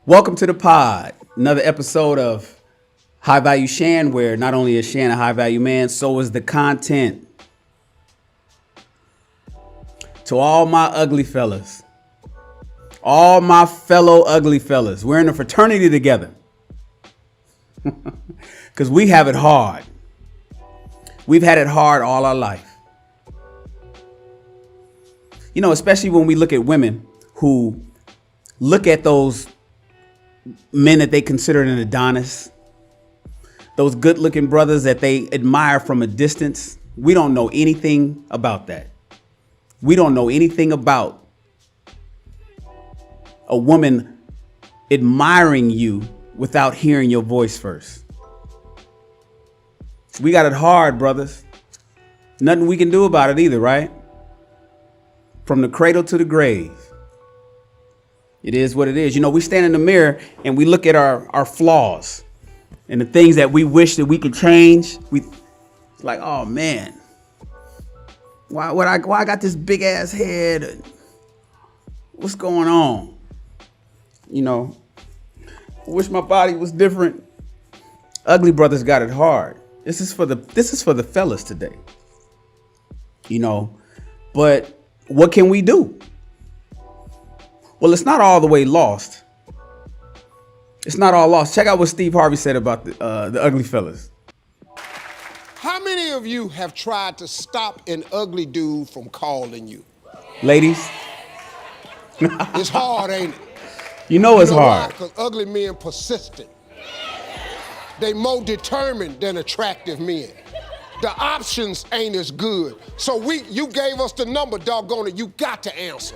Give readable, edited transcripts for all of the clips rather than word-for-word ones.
Welcome to the pod. Another episode of High Value Shan, where not only is Shan a high value man, so is the content. To all my ugly fellas, all my fellow ugly fellas, we're in a fraternity together. Because we have it hard. We've had it hard all our life. You know, especially when we look at women who look at those men that they consider an Adonis, those good looking brothers that they admire from a distance. We don't know anything about that. We don't know anything about a woman admiring you without hearing your voice first. We got it hard, brothers. Nothing we can do about it either, right? From the cradle to the grave. It is what it is. You know, we stand in the mirror and we look at our flaws and the things that we wish that we could change. It's like, oh man, why I got this big ass head? What's going on? You know, I wish my body was different. Ugly brothers got it hard. This is for the fellas today. You know, but what can we do? Well, it's not all the way lost. It's not all lost. Check out what Steve Harvey said about the ugly fellas. How many of you have tried to stop an ugly dude from calling you? Ladies. It's hard, ain't it? You know it's hard. Because ugly men persistent. They more determined than attractive men. The options ain't as good. So you gave us the number, doggone it, you got to answer.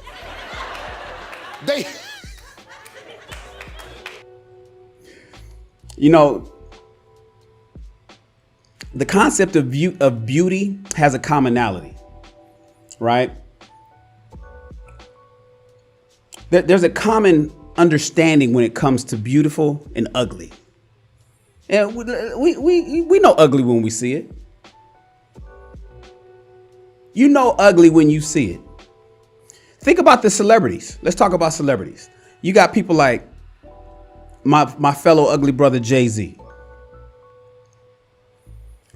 You know, the concept of beauty has a commonality, right? There's a common understanding when it comes to beautiful and ugly. And we know ugly when we see it. You know ugly when you see it. Think about the celebrities. Let's talk about celebrities. You got people like my fellow ugly brother Jay-Z.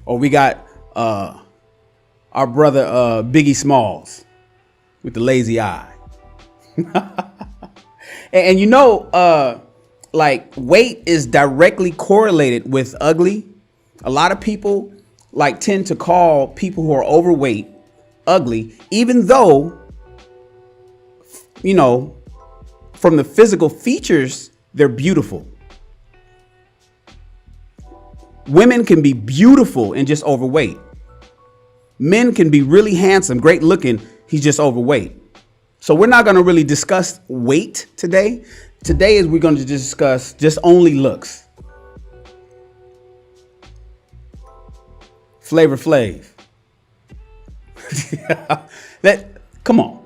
Or we got our brother Biggie Smalls with the lazy eye. and you know, like weight is directly correlated with ugly. A lot of people tend to call people who are overweight ugly, even though, you know, from the physical features, they're beautiful. Women can be beautiful and just overweight. Men can be really handsome, great looking. He's just overweight. So we're not going to really discuss weight today. Today we're going to discuss just only looks. Flavor Flav. Come on.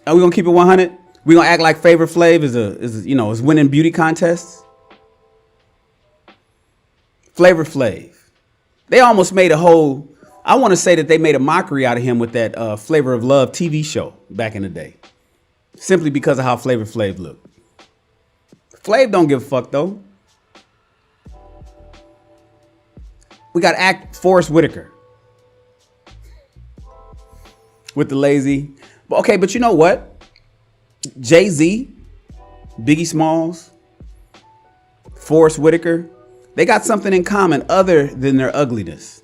Are we gonna keep it 100? We gonna act like Flavor Flav is winning beauty contests? Flavor Flav. They almost made I want to say that they made a mockery out of him with that Flavor of Love TV show back in the day. Simply because of how Flavor Flav looked. Flav don't give a fuck though. We got Forrest Whitaker. With the lazy. Okay, but you know what? Jay-Z, Biggie Smalls, Forrest Whitaker, they got something in common other than their ugliness.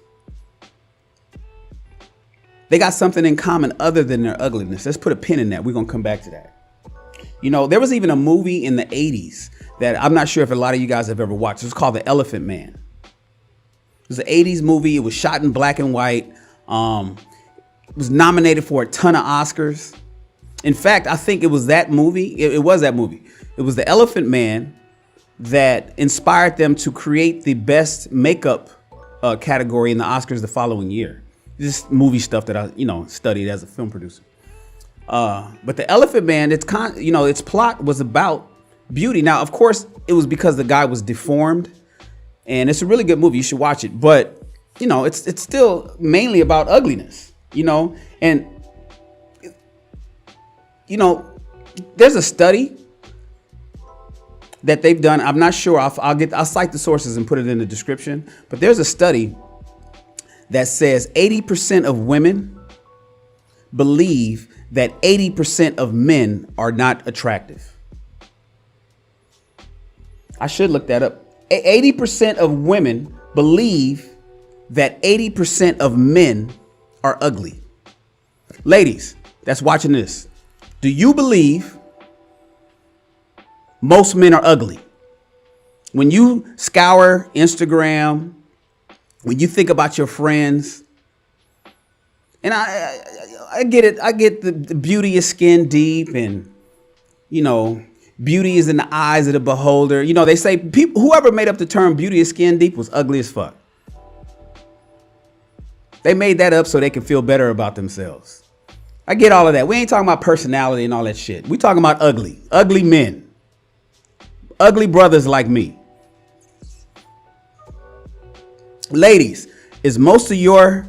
They got something in common other than their ugliness. Let's put a pin in that. We're going to come back to that. You know, there was even a movie in the 80s that I'm not sure if a lot of you guys have ever watched. It was called The Elephant Man. It was an 80s movie. It was shot in black and white. It was nominated for a ton of Oscars. In fact, I think it was that movie. It was that movie. It was The Elephant Man that inspired them to create the best makeup category in the Oscars the following year. This movie stuff that I, studied as a film producer. But The Elephant Man, its plot was about beauty. Now, of course, it was because the guy was deformed, and it's a really good movie. You should watch it. But it's still mainly about ugliness. And there's a study that they've done. I'm not sure. I'll cite the sources and put it in the description. But there's a study that says 80% of women believe that 80% of men are not attractive. I should look that up. 80% of women believe that 80% of men are ugly. Ladies that's watching this, do you believe most men are ugly? When you scour Instagram, when you think about your friends, and I get it. I get the beauty is skin deep, and beauty is in the eyes of the beholder. They say whoever made up the term beauty is skin deep was ugly as fuck. They made that up so they can feel better about themselves. I get all of that. We ain't talking about personality and all that shit. We talking about ugly men, ugly brothers like me. Ladies, is most of your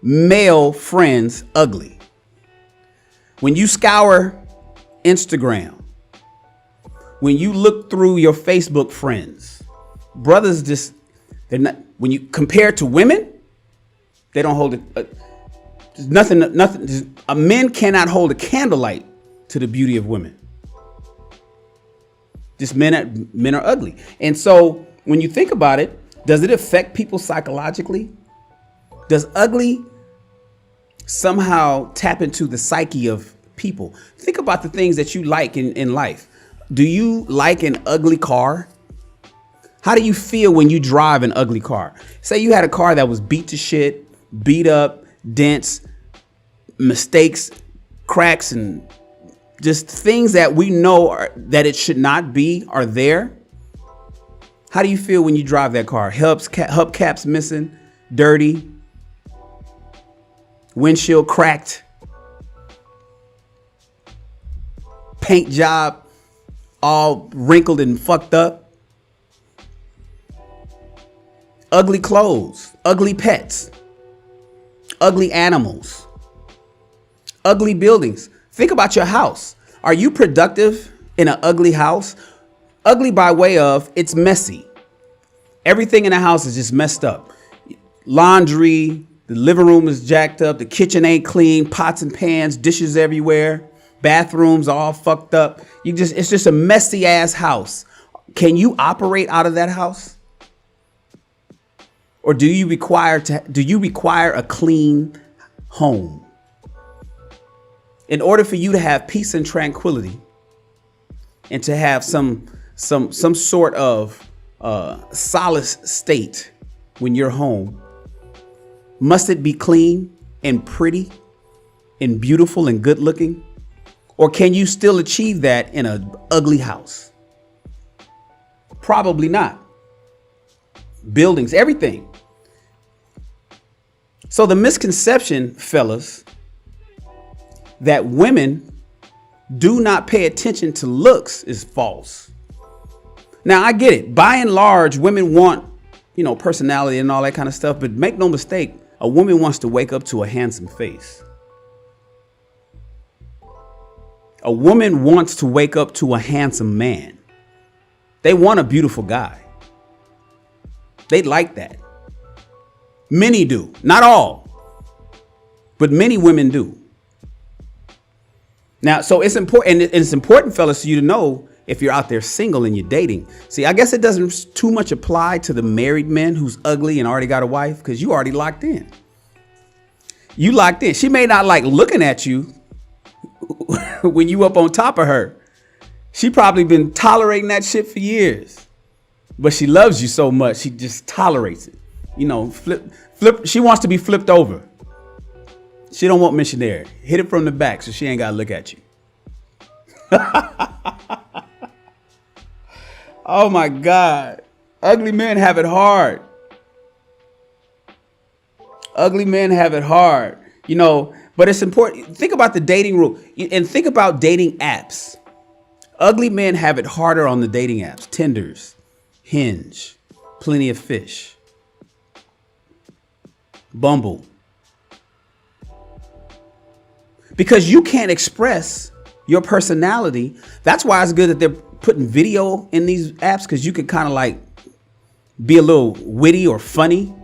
male friends ugly? When you scour Instagram, when you look through your Facebook friends, brothers they're not, when you compare to women, they don't hold it. Nothing. A men cannot hold a candlelight to the beauty of women. Just men are ugly. And so when you think about it, does it affect people psychologically? Does ugly somehow tap into the psyche of people? Think about the things that you like in life. Do you like an ugly car? How do you feel when you drive an ugly car? Say you had a car that was beat to shit, beat up, dents, mistakes, cracks, and just things that we know that it should not be are there. How do you feel when you drive that car? Hubcaps missing, dirty, windshield cracked, paint job all wrinkled and fucked up, ugly clothes, ugly pets, ugly animals, ugly buildings. Think about your house. Are you productive in an ugly house? Ugly by way of it's messy. Everything in the house is just messed up. Laundry, the living room is jacked up, the kitchen ain't clean, pots and pans, dishes everywhere, bathrooms all fucked up. It's just a messy ass house. Can you operate out of that house? Or do you require a clean home? In order for you to have peace and tranquility and to have some sort of solace state when you're home, must it be clean and pretty and beautiful and good looking? Or can you still achieve that in an ugly house? Probably not. Buildings, everything. So the misconception, fellas, that women do not pay attention to looks is false. Now, I get it. By and large, women want, personality and all that kind of stuff. But make no mistake, a woman wants to wake up to a handsome face. A woman wants to wake up to a handsome man. They want a beautiful guy. They like that. Many do. Not all. But many women do. Now, so it's important, and it's important, fellas, for you to know if you're out there single and you're dating. See, I guess it doesn't too much apply to the married men who's ugly and already got a wife, because you already locked in. You locked in. She may not like looking at you when you up on top of her. She probably been tolerating that shit for years, but she loves you so much she just tolerates it. Flip. She wants to be flipped over. She don't want missionary. Hit it from the back so she ain't got to look at you. Oh my God. Ugly men have it hard. Ugly men have it hard. But it's important. Think about the dating rule and think about dating apps. Ugly men have it harder on the dating apps. Tinders, Hinge, Plenty of Fish, Bumble. Because you can't express your personality. That's why it's good that putting video in these apps because you could kind of like be a little witty or funny.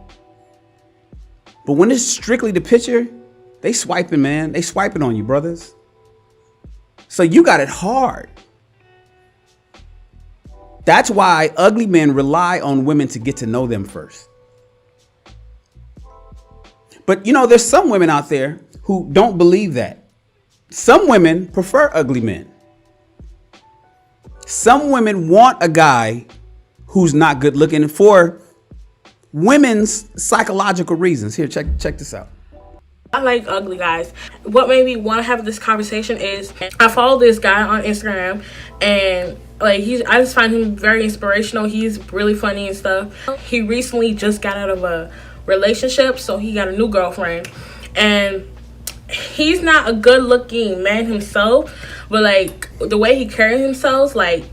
But when it's strictly the picture, they swiping, man. They swiping on you, brothers. So you got it hard. That's why ugly men rely on women to get to know them first. But you know, there's some women out there who don't believe that. Some women prefer ugly men. Some women want a guy who's not good looking for women's psychological reasons. Here, check this out. I like ugly guys. What made me want to have this conversation is I follow this guy on Instagram, and like I just find him very inspirational. He's really funny and stuff. He recently just got out of a relationship, so he got a new girlfriend, and he's not a good looking man himself, but like the way he carries himself, like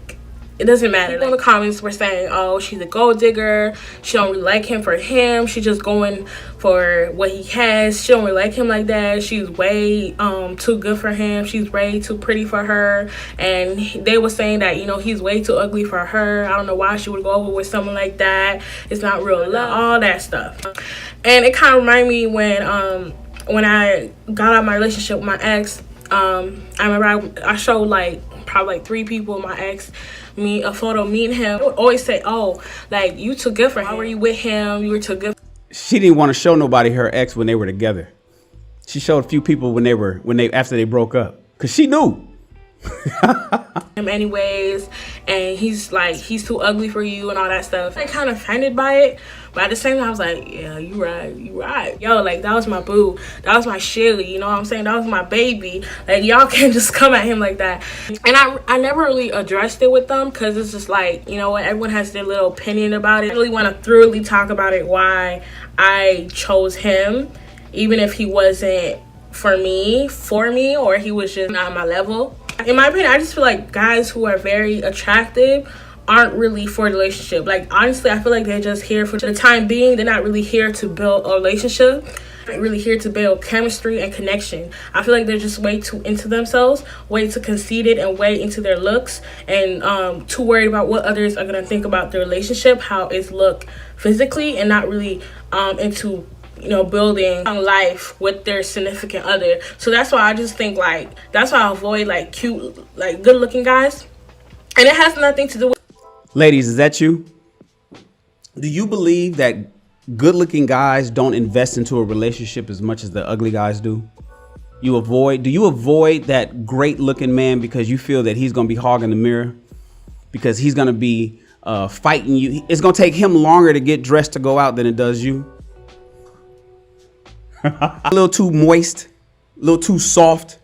it doesn't matter. People in the comments were saying, oh, she's a gold digger, she don't really like him for him, she's just going for what he has, she don't really like him like that, she's way too good for him, she's way too pretty for her. And they were saying that, you know, he's way too ugly for her. I don't know why she would go over with someone like that, it's not real love, all that stuff. And it kind of reminded me when I got out of my relationship with my ex. I remember I showed like probably like 3 people my ex me a photo of me and him. They would always say, oh, like, you too good for him, why were you with him, you were too good. She didn't want to show nobody her ex when they were together. She showed a few people after they broke up, because she knew him anyways, and he's too ugly for you and all that stuff. I kind of offended by it, but at the same time I was like, yeah, you right, yo, like that was my boo, that was my Shelly, you know what I'm saying, that was my baby, like y'all can't just come at him like that. And I never really addressed it with them, because it's just like, you know what, everyone has their little opinion about it. I really want to thoroughly talk about it, why I chose him, even if he wasn't for me, or he was just not on my level. In my opinion, I just feel like guys who are very attractive aren't really for the relationship. Like, honestly, I feel like they're just here for the time being. They're not really here to build a relationship. They're not really here to build chemistry and connection. I feel like they're just way too into themselves, way too conceited, and way into their looks, and too worried about what others are going to think about the relationship, how it's look physically, and not really into, you know, building a life with their significant other. So that's why I just think, like, that's why I avoid like cute, like good looking guys. And it has nothing to do with... Ladies, is that you? Do you believe that good looking guys don't invest into a relationship as much as the ugly guys do? Do you avoid that great looking man because you feel that he's going to be hogging the mirror, because he's going to be fighting you? It's going to take him longer to get dressed to go out than it does you. A little too moist, a little too soft.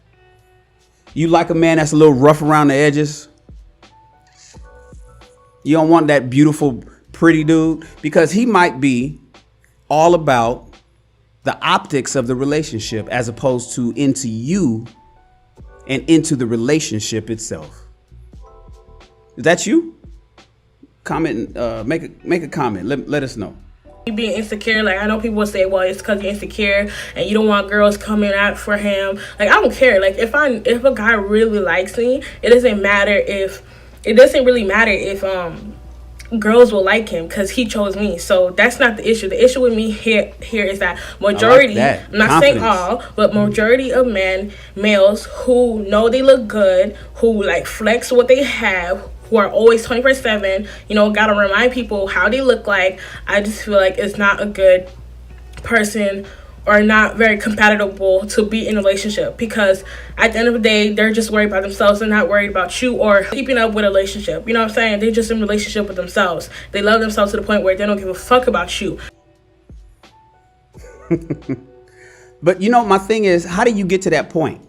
You like a man that's a little rough around the edges. You don't want that beautiful, pretty dude, because he might be all about the optics of the relationship as opposed to into you and into the relationship itself. Is that you? Comment, make a comment. Let us know. Being insecure, like, I know people will say, well, it's because you're insecure and you don't want girls coming out for him. Like, I don't care. Like, if a guy really likes me, it doesn't really matter if girls will like him, because he chose me. So that's not the issue. The issue with me here is that majority, like that. I'm not saying all, but majority of males who know they look good, who like flex what they have, who are always 24/7, you know, gotta remind people how they look like. I just feel like it's not a good person, or not very compatible to be in a relationship, because at the end of the day, they're just worried about themselves. They're not worried about you or keeping up with a relationship. You know what I'm saying? They're just in a relationship with themselves. They love themselves to the point where they don't give a fuck about you. But you know, my thing is, how do you get to that point?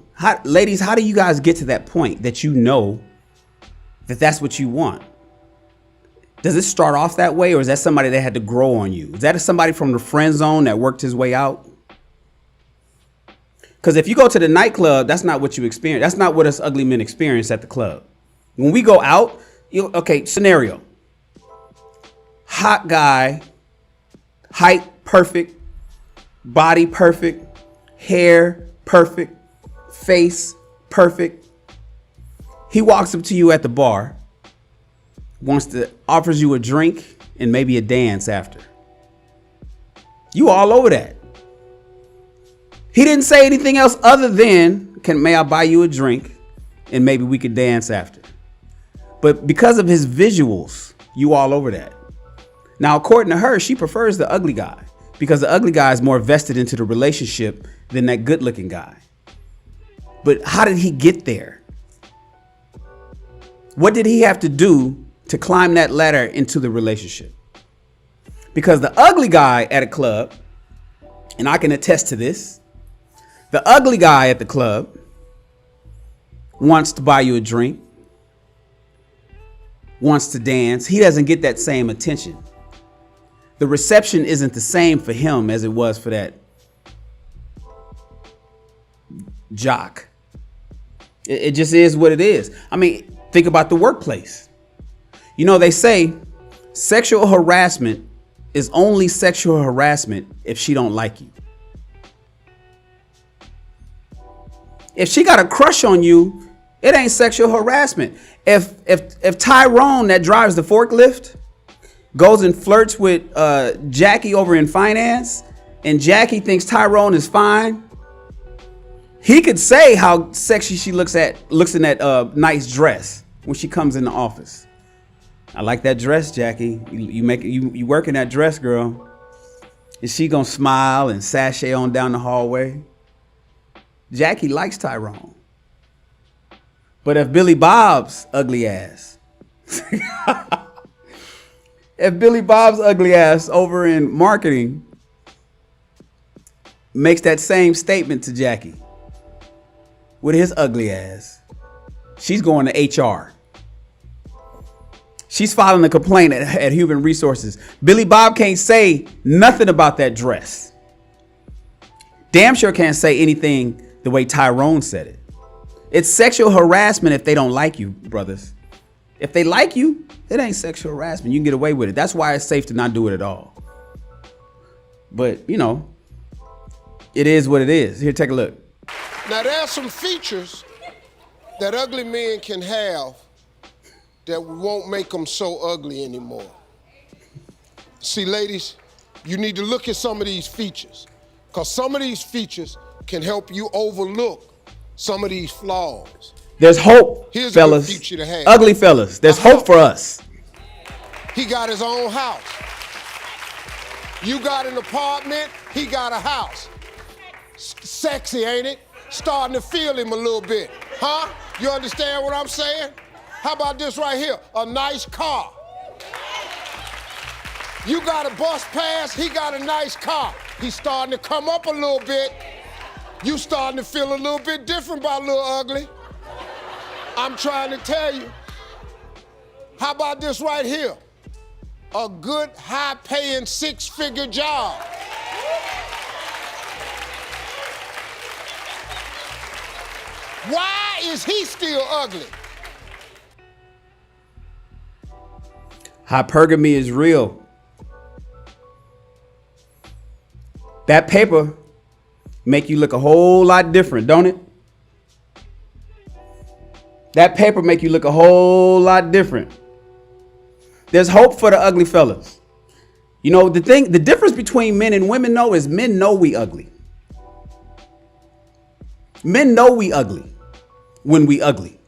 Ladies, how do you guys get to that point that you know that that's what you want? Does it start off that way, or is that somebody that had to grow on you? Is that somebody from the friend zone that worked his way out? Because if you go to the nightclub, that's not what you experience. That's not what us ugly men experience at the club. When we go out, okay, scenario. Hot guy, height perfect, body perfect, hair perfect, face perfect. He walks up to you at the bar offers you a drink and maybe a dance after. You all over that. He didn't say anything else other than, may I buy you a drink and maybe we could dance after. But because of his visuals, you all over that. Now, according to her, she prefers the ugly guy because the ugly guy is more vested into the relationship than that good looking guy. But how did he get there? What did he have to do to climb that ladder into the relationship? Because the ugly guy at a club, and I can attest to this, the ugly guy at the club wants to buy you a drink, wants to dance. He doesn't get that same attention. The reception isn't the same for him as it was for that jock. It just is what it is. I mean, think about the workplace. You know, they say sexual harassment is only sexual harassment if she don't like you. If she got a crush on you, it ain't sexual harassment. If Tyrone that drives the forklift goes and flirts with Jackie over in finance, and Jackie thinks Tyrone is fine, he could say how sexy she looks in that nice dress when she comes in the office. I like that dress, Jackie. You work in that dress, girl. Is she gonna smile and sashay on down the hallway? Jackie likes Tyrone. But if Billy Bob's ugly ass, over in marketing makes that same statement to Jackie with his ugly ass, she's going to HR. She's filing a complaint at Human Resources. Billy Bob can't say nothing about that dress. Damn sure can't say anything the way Tyrone said it. It's sexual harassment if they don't like you, brothers. If they like you, it ain't sexual harassment. You can get away with it. That's why it's safe to not do it at all. But, you know, it is what it is. Here, take a look. Now, there are some features that ugly men can have that won't make them so ugly anymore. See, ladies, you need to look at some of these features, because some of these features can help you overlook some of these flaws. There's hope, Here's fellas. A good feature to have. Ugly fellas, there's hope for us. He got his own house. You got an apartment, he got a house. Sexy, ain't it? Starting to feel him a little bit. Huh? You understand what I'm saying? How about this right here? A nice car. You got a bus pass, he got a nice car. He's starting to come up a little bit. You starting to feel a little bit different about Little Ugly. I'm trying to tell you. How about this right here? A good, high-paying, six-figure job. Why is he still ugly? Hypergamy is real. That paper make you look a whole lot different, don't it? That paper make you look a whole lot different. There's hope for the ugly fellas. You know, the difference between men and women though is men know we ugly. Men know we ugly when we ugly.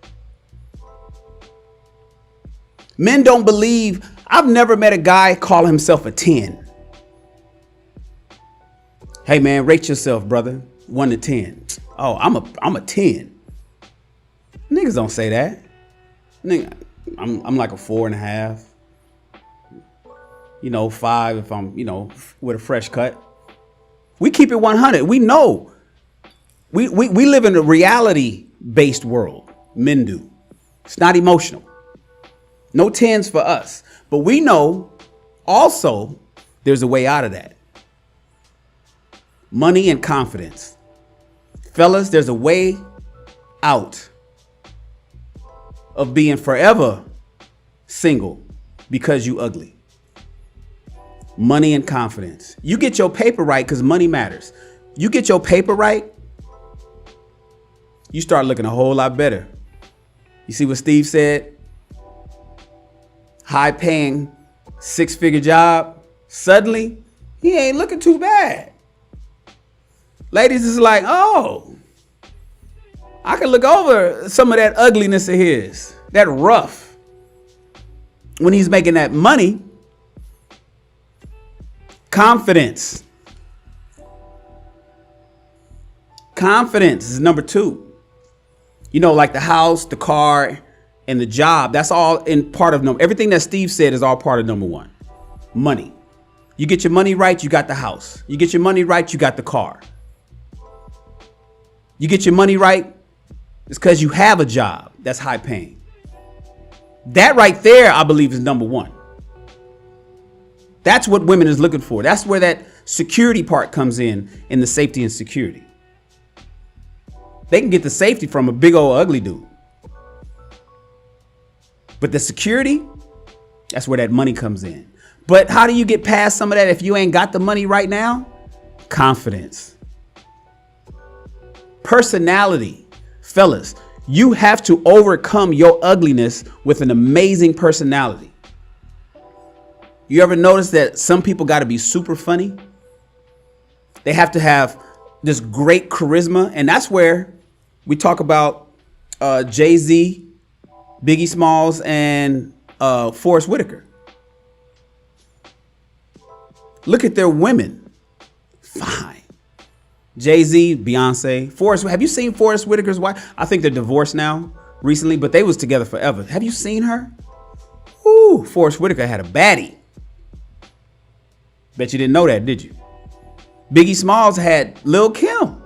Men don't believe. I've never met a guy call himself a 10. Hey man, rate yourself, brother. 1 to 10. Oh, I'm a 10. Niggas don't say that. Nigga, I'm like a 4.5. You know, 5 if I'm, you know, with a fresh cut. We keep it 100. We know. We live in a reality-based world. Men do. It's not emotional. No 10s for us. But we know also there's a way out of that. Money and confidence. Fellas, there's a way out of being forever single because you ugly. Money and confidence. You get your paper right because money matters. You get your paper right, you start looking a whole lot better. You see what Steve said? high paying, 6-figure job, suddenly he ain't looking too bad. Ladies is like, oh, I can look over some of that ugliness of his, that rough. When he's making that money, confidence. Confidence is number 2. You know, like the house, the car, and the job. That's all in part of number. Everything that Steve said is all part of number 1. Money. You get your money right, you got the house. You get your money right, you got the car. You get your money right, it's because you have a job that's high paying. That right there, I believe, is number 1. That's what women is looking for. That's where that security part comes in the safety and security. They can get the safety from a big old ugly dude. But the security, that's where that money comes in. But how do you get past some of that if you ain't got the money right now? Confidence. Personality. Fellas, you have to overcome your ugliness with an amazing personality. You ever notice that some people got to be super funny? They have to have this great charisma. And that's where we talk about Jay-Z, Biggie Smalls, and Forrest Whitaker. Look at their women. Fine. Jay-Z, Beyonce, Forrest. Have you seen Forrest Whitaker's wife? I think they're divorced now recently, but they was together forever. Have you seen her? Ooh, Forrest Whitaker had a baddie. Bet you didn't know that, did you? Biggie Smalls had Lil' Kim.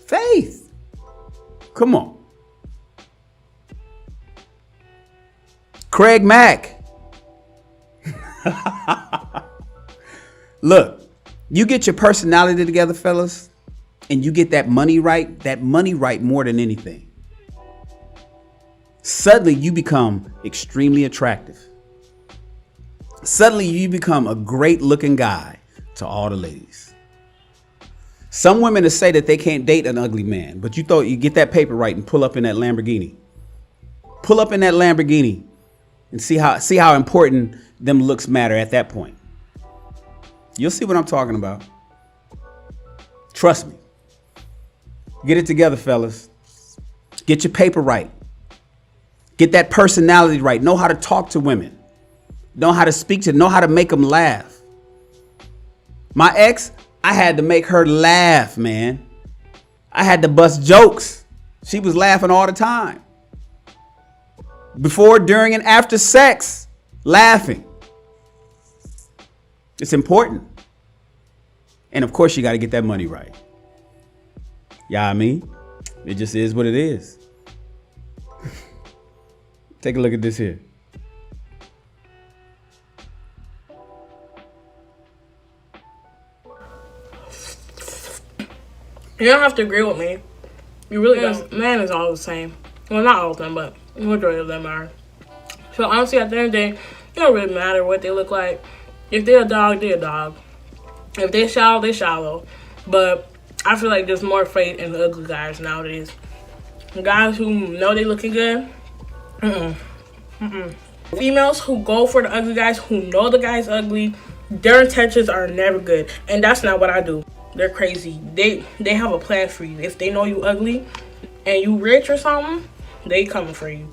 Faith. Come on. Craig Mack. Look. You get your personality together, fellas, and you get that money right more than anything. Suddenly you become extremely attractive. Suddenly you become a great looking guy to all the ladies. Some women say that they can't date an ugly man, but you get that paper right and pull up in that Lamborghini. Pull up in that Lamborghini and see how important them looks matter at that point. You'll see what I'm talking about. Trust me. Get it together, fellas. Get your paper right. Get that personality right. Know how to talk to women. Know how to speak to them. Know how to make them laugh. My ex, I had to make her laugh, man. I had to bust jokes. She was laughing all the time. Before, during, and after sex, laughing. It's important. And of course, you got to get that money right. Yeah, I mean, it just is what it is. Take a look at this here. You don't have to agree with me. You really don't. Man is all the same. Well, not all of them, but the majority of them are. So honestly, at the end of the day, it don't really matter what they look like. If they're a dog, they're a dog. If they're shallow, they're shallow. But I feel like there's more faith in the ugly guys nowadays. Guys who know they looking good. Females who go for the ugly guys, who know the guy's ugly, their intentions are never good. And that's not what I do. They're crazy. They have a plan for you. If they know you ugly and you rich or something, they coming for you.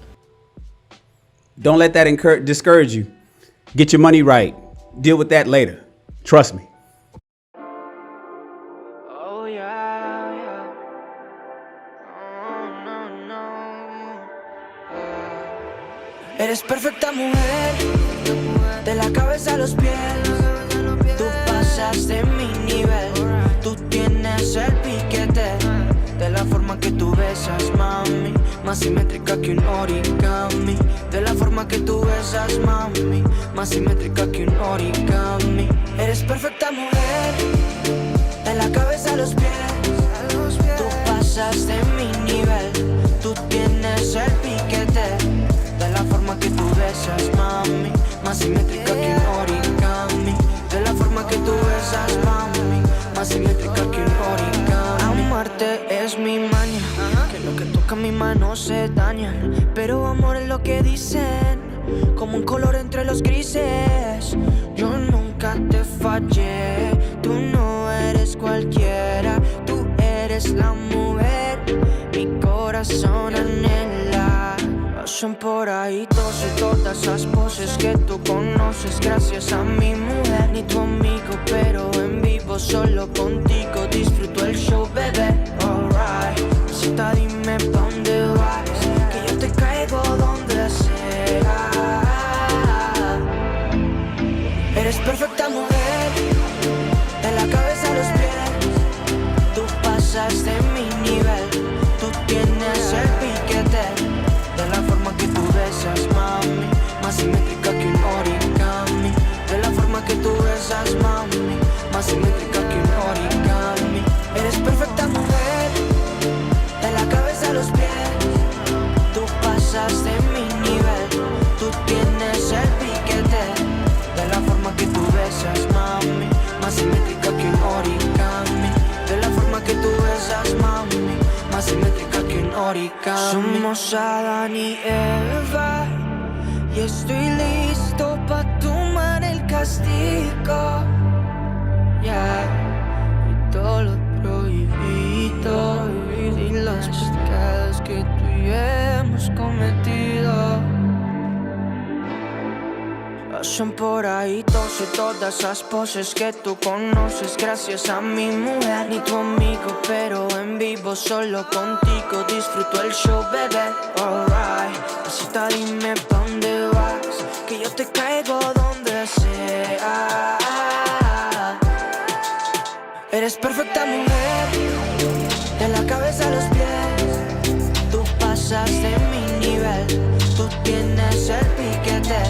Don't let that discourage you. Get your money right. Deal with that later. Trust me. Oh yeah, yeah. Oh, no. Eres perfecta mujer, de la cabeza a los pies. Tú pasas de mi nivel. Tú tienes el piquete, de la forma que tú besas, mami. Más simétrica que un origami. De la forma que tú besas, mami. Más simétrica que un origami. Eres perfecta mujer, de la cabeza a los pies. Tú pasas de mi nivel. Tú tienes el piquete, de la forma que tú besas, mami. Más simétrica que un origami. De la forma que tú besas, mami. Más simétrica que un origami. Amarte es mi maña, que lo que toca mi mano se daña. Pero amor es lo que dicen. como un color entre los grises. Yo nunca te fallé, tú no eres cualquiera, tú eres la mujer, mi corazón anhela. Pasan por ahí todas esas poses que tú conoces gracias a mi mujer. Ni tu amigo, pero en vivo solo contigo disfruto el show, bebé. Alright, cita, dime pa' dónde vas, que yo te caigo donde sea. Eres perfecta mujer, de la cabeza a los pies. Tú pasas de mi nivel, tú tienes el piquete. De la forma que tú besas, mami, más simétrica que un origami. De la forma que tú besas, mami, más simétrica que un origami. Eres perfecta mujer, de la cabeza a los pies. Tú pasas de mi nivel, tú tienes el piquete. De la forma que tú besas, mami, más simétrica que un origami. De la forma que tú besas, mami, más simétrica que un origami. Somos Adán y Eva, y estoy listo pa' tomar el castigo. Yeah, y todo lo prohibido y los pecados que tú y yo hemos cometido. Pasan por ahí todas esas poses que tú conoces gracias a mi mujer. Ni tu amigo, pero en vivo solo contigo disfruto el show, bebé. Alright, cita, dime pa' dónde vas, que yo te caigo donde sea. Eres perfecta mujer, de la cabeza a los pies. Tú pasas de mi nivel, tú tienes el piquete.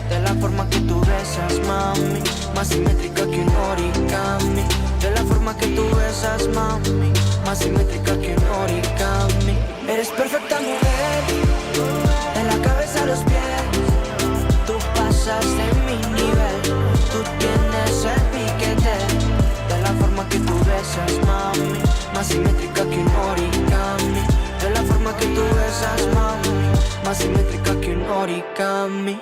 De la forma que tú besas, mami, más simétrica que un origami. De la forma que tú besas, mami, más simétrica que un origami. Eres perfecta mujer, de la cabeza a los pies. Tú pasas de mi nivel, tú tienes el piquete. De la forma que tú besas, mami, más simétrica que un origami. De la forma que tú besas, mami, más simétrica que un origami.